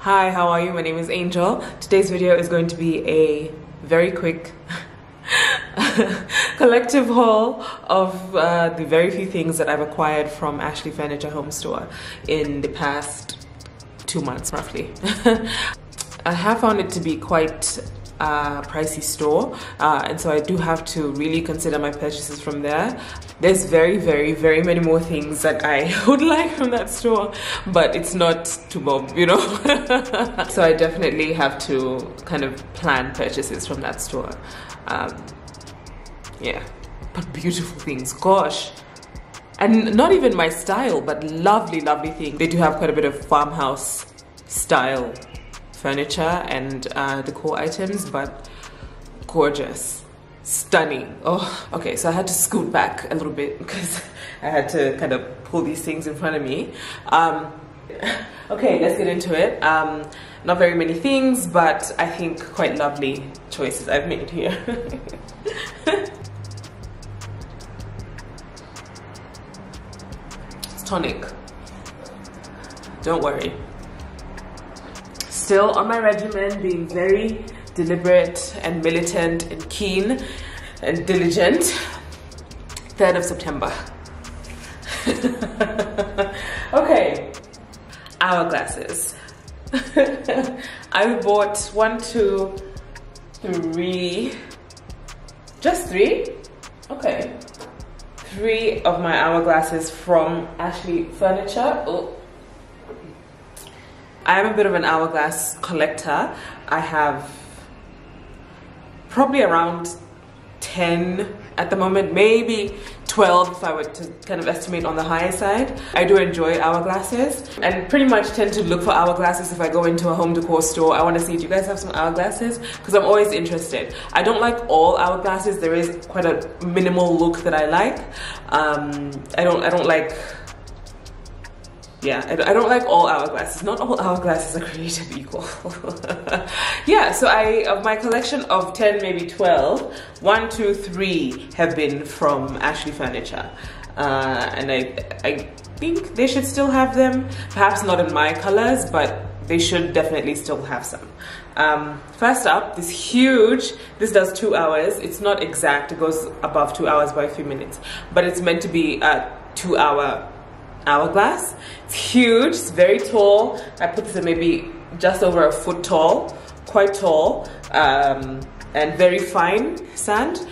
Hi, how are you? My name is Angel. Today's video is going to be a very quick collective haul of the very few things that I've acquired from Ashley Furniture Home Store in the past 2 months roughly. I have found it to be quite a pricey store, and so I do have to really consider my purchases from there. There's very many more things that I would like from that store, but it's not to Bob, you know. So I definitely have to kind of plan purchases from that store. Yeah, but beautiful things, gosh. And not even my style, but lovely things. They do have quite a bit of farmhouse style furniture and decor items, but gorgeous, stunning. Oh, okay, so I had to scoot back a little bit because I had to kind of pull these things in front of me. Okay, let's get into it. Not very many things, but I think quite lovely choices I've made here. It's tonic, don't worry. Still on my regimen, being very deliberate and militant and keen and diligent. 3rd of September. Okay, Hourglasses. I bought 1, 2, 3, just 3? Okay. 3 of my Hourglasses from Ashley Furniture. Oh. I am a bit of an hourglass collector. I have probably around 10 at the moment, maybe 12 if I were to kind of estimate on the higher side. I do enjoy hourglasses and pretty much tend to look for hourglasses if I go into a home decor store. I want to see, do you guys have some hourglasses? Because I'm always interested. I don't like all hourglasses. There is quite a minimal look that I like. I don't like, yeah, I don't like all hourglasses. Not all hourglasses are created equal. Yeah, so of my collection of 10, maybe 12, 1, 2, 3 have been from Ashley Furniture. And I think they should still have them. Perhaps not in my colors, but they should definitely still have some. First up, this huge, this does 2 hours. It's not exact, it goes above 2 hours by a few minutes, but it's meant to be a 2-hour hourglass. It's huge, it's very tall. I put this at maybe just over 1 foot tall, quite tall, and very fine sand.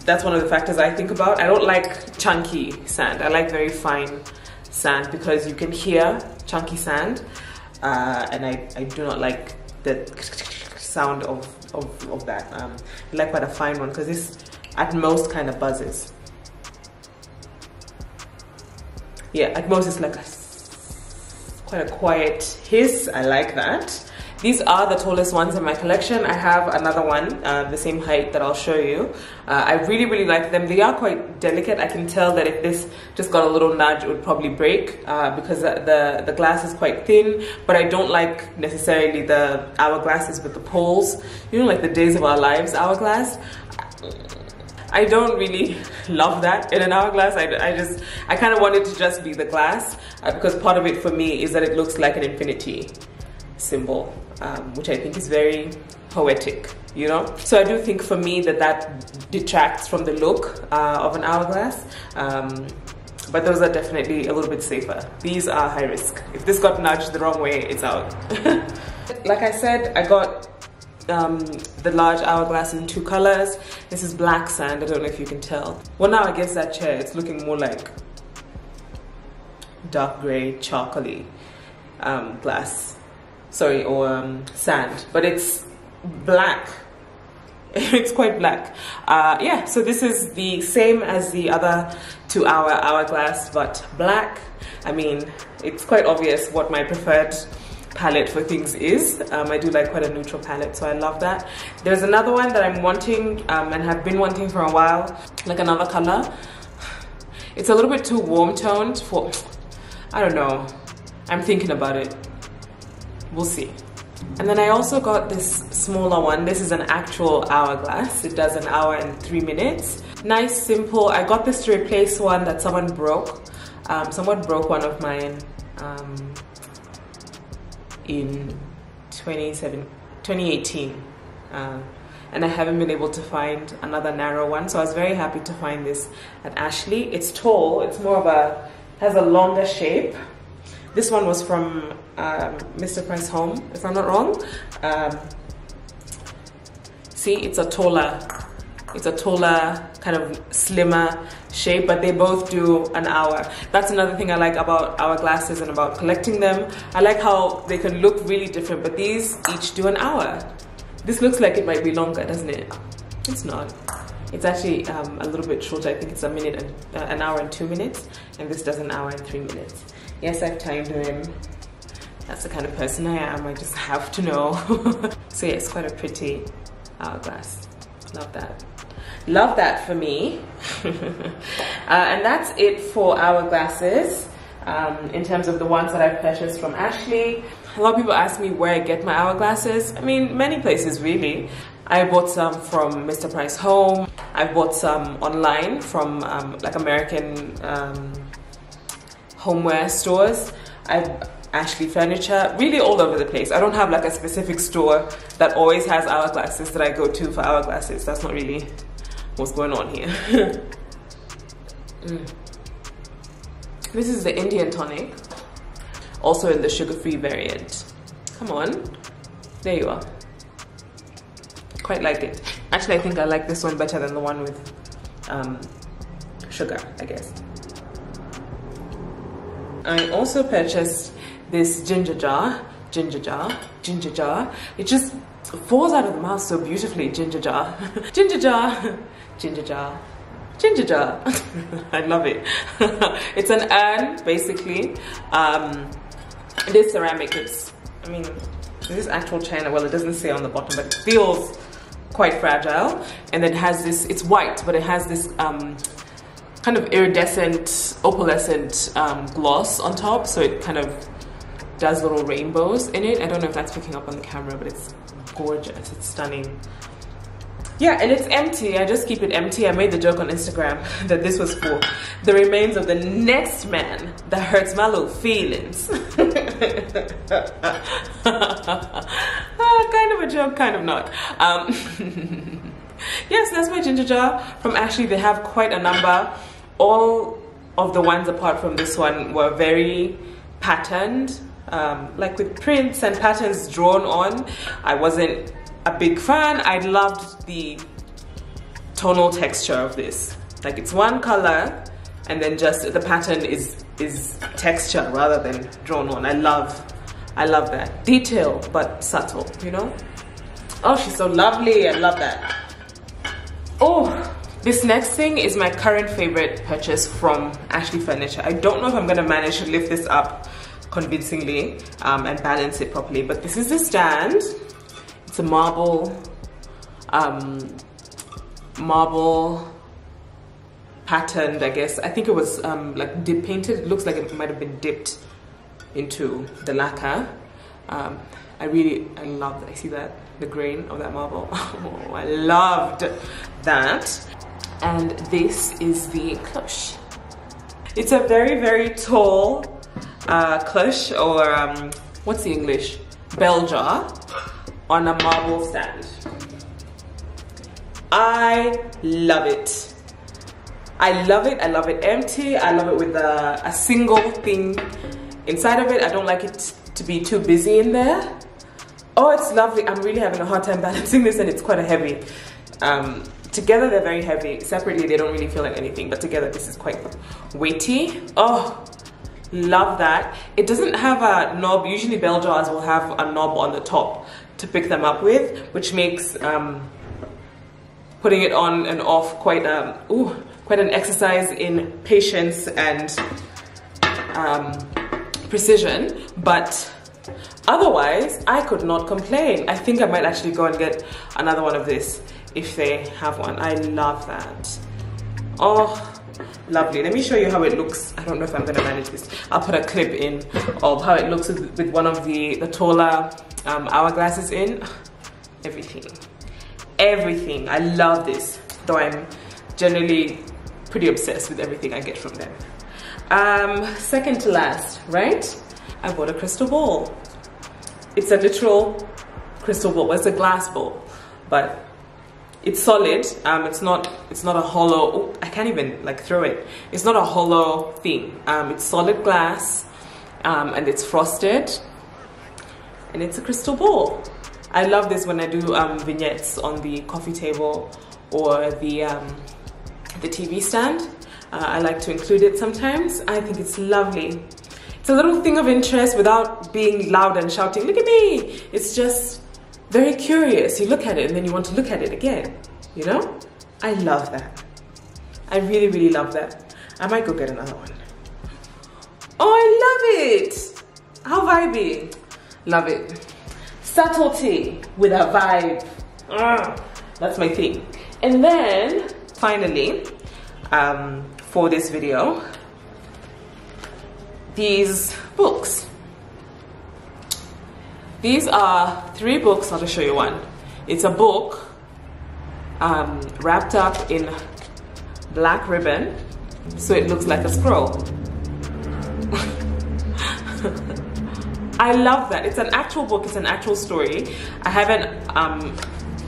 That's one of the factors I think about. I don't like chunky sand. I like very fine sand because you can hear chunky sand, and I do not like the sound of that. I like quite a fine one because this at most kind of buzzes. Yeah, at most it's like quite a quiet hiss. I like that. These are the tallest ones in my collection. I have another one, the same height that I'll show you. I really like them. They are quite delicate. I can tell that if this just got a little nudge, it would probably break because the glass is quite thin, but I don't like necessarily the hourglasses with the poles. You know, like the Days of Our Lives hourglass. I don't really love that in an hourglass. I kind of want it to just be the glass because part of it for me is that it looks like an infinity symbol, which I think is very poetic, you know? So I do think for me that detracts from the look of an hourglass, but those are definitely a little bit safer. These are high risk. If this got nudged the wrong way, it's out. Like I said, I got the large hourglass in 2 colors. This is black sand. I don't know if you can tell. Well, now I guess that chair, it's looking more like dark gray, chocolatey glass. Sorry, or sand, but it's black. It's quite black. Yeah, so this is the same as the other 2-hour hourglass, but black. I mean, it's quite obvious what my preferred palette for things is. I do like quite a neutral palette, so I love that. There's another one that I'm wanting and have been wanting for a while, like another color. It's a little bit too warm toned for, I don't know, I'm thinking about it. We'll see. And then I also got this smaller one. This is an actual hourglass. It does 1 hour and 3 minutes. Nice, simple. I got this to replace one that someone broke. Someone broke one of mine in 2018. And I haven't been able to find another narrow one, so I was very happy to find this at Ashley. It's tall, it's more of a, has a longer shape. This one was from Mr. Price Home, if I'm not wrong. See, it's a taller kind of slimmer shape, but they both do an hour. That's another thing I like about Hourglasses and about collecting them. I like how they can look really different, but these each do an hour. This looks like it might be longer, doesn't it? It's not. It's actually a little bit shorter. I think it's an hour and 2 minutes, and this does an hour and 3 minutes. Yes, I've timed them. That's the kind of person I am. I just have to know. So yeah, it's quite a pretty hourglass. Love that. Love that for me. And that's it for Hourglasses. In terms of the ones that I've purchased from Ashley. A lot of people ask me where I get my Hourglasses. I mean, many places really. I bought some from Mr. Price Home. I bought some online from like American homeware stores. Ashley Furniture, really all over the place. I don't have like a specific store that always has Hourglasses that I go to for Hourglasses. That's not really what's going on here. This is the Indian tonic, also in the sugar-free variant. Come on, there you are. Quite like it. Actually, I think I like this one better than the one with sugar, I guess. I also purchased this ginger jar. It just falls out of the mouth so beautifully. Ginger jar, ginger jar, ginger jar, ginger jar. I love it. It's an urn basically. It is ceramic. I mean, this is actual china. Well, it doesn't say on the bottom, but it feels quite fragile. And it has this, it's white, but it has this kind of iridescent, opalescent gloss on top, so it kind of does little rainbows in it. I don't know if that's picking up on the camera, but it's gorgeous. It's stunning. Yeah, and it's empty. I just keep it empty. I made the joke on Instagram that this was for the remains of the next man that hurts my little feelings. Kind of a joke, kind of not. Yes, that's my ginger jar from Ashley. They have quite a number. All of the ones apart from this one were very patterned, like with prints and patterns drawn on. I wasn't a big fan. I loved the tonal texture of this. Like it's one color and then just the pattern is texture rather than drawn on. I love that. Detail but subtle, you know? Oh, she's so lovely. I love that. Oh, this next thing is my current favorite purchase from Ashley Furniture. I don't know if I'm gonna manage to lift this up convincingly and balance it properly, but this is the stand. It's a marble patterned, I guess. I think it was like dip painted. It looks like it might have been dipped into the lacquer. I love that. I see that, the grain of that marble. Oh, I loved that. And this is the cloche. It's a very, very tall cloche, or what's the English? Bell jar on a marble stand. I love it. I love it. I love it empty. I love it with a single thing inside of it. I don't like it to be too busy in there. Oh, it's lovely. I'm really having a hard time balancing this, and it's quite a heavy. Together they're very heavy. Separately they don't really feel like anything, but together this is quite weighty. Oh, love that. It doesn't have a knob. Usually bell jars will have a knob on the top to pick them up with, which makes putting it on and off quite an exercise in patience and precision. But otherwise I could not complain. I think I might actually go and get another one of this if they have one. I love that. Oh, lovely. Let me show you how it looks. I don't know if I'm gonna manage this. I'll put a clip in of how it looks with one of the taller hourglasses in. Everything. I love this, though I'm generally pretty obsessed with everything I get from them. Second to last, right? I bought a crystal ball. it's a literal crystal bowl. Well, it's a glass bowl, but it's solid. It's not a hollow. Oh, I can't even like throw it. It's not a hollow thing. It's solid glass, and it's frosted, and it's a crystal bowl. I love this when I do vignettes on the coffee table or the TV stand. I like to include it sometimes. I think it's lovely. It's a little thing of interest without being loud and shouting, look at me. It's just very curious. You look at it and then you want to look at it again, you know? I love that. I really, really love that. I might go get another one. Oh, I love it. How vibey. Love it. Subtlety with a vibe. That's my thing. And then finally, for this video, these books. These are 3 books. I'll just show you one. It's a book wrapped up in black ribbon, so it looks like a scroll. I love that. It's an actual book. It's an actual story. I haven't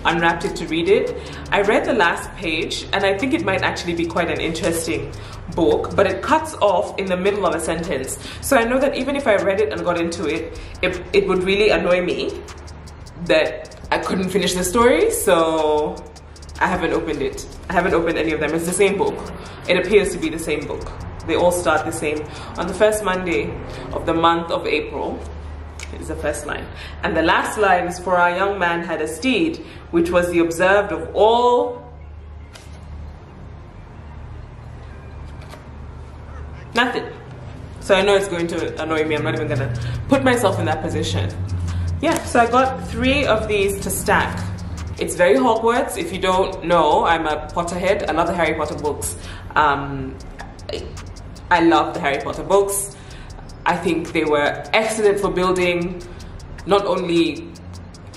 unwrapped it to read it. I read the last page and I think it might actually be quite an interesting book, but it cuts off in the middle of a sentence. So I know that even if I read it and got into it, it would really annoy me that I couldn't finish the story, so I haven't opened it. I haven't opened any of them. It's the same book. It appears to be the same book. They all start the same. On the first Monday of the month of April is the first line. And the last line is, for our young man had a steed, which was the observed of all. Nothing. So I know it's going to annoy me. I'm not even gonna put myself in that position. Yeah, so I got 3 of these to stack. It's very Hogwarts. If you don't know, I'm a Potterhead. I love the Harry Potter books. I love the Harry Potter books. I think they were excellent for building not only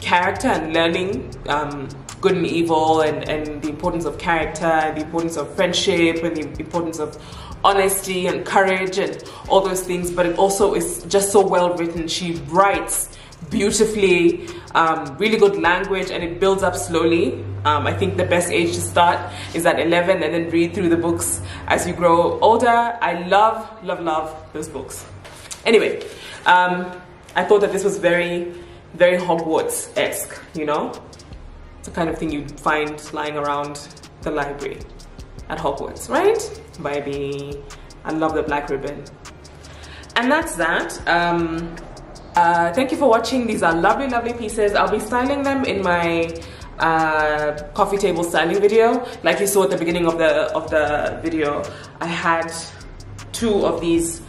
character and learning good and evil, and the importance of character, and the importance of friendship, and the importance of honesty and courage and all those things, but it also is just so well written. She writes beautifully, really good language, and it builds up slowly. I think the best age to start is at 11 and then read through the books as you grow older. I love, love, love those books. Anyway, I thought that this was very, very Hogwarts-esque, you know? It's the kind of thing you'd find lying around the library at Hogwarts, right? Baby, I love the black ribbon. And that's that. Thank you for watching. These are lovely, lovely pieces. I'll be styling them in my coffee table styling video. Like you saw at the beginning of the video, I had 2 of these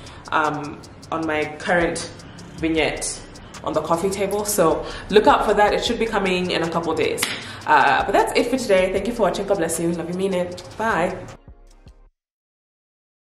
on my current vignette on the coffee table, so look out for that. It should be coming in a couple days. But that's it for today. Thank you for watching. God bless you. Love you, mean it. Bye.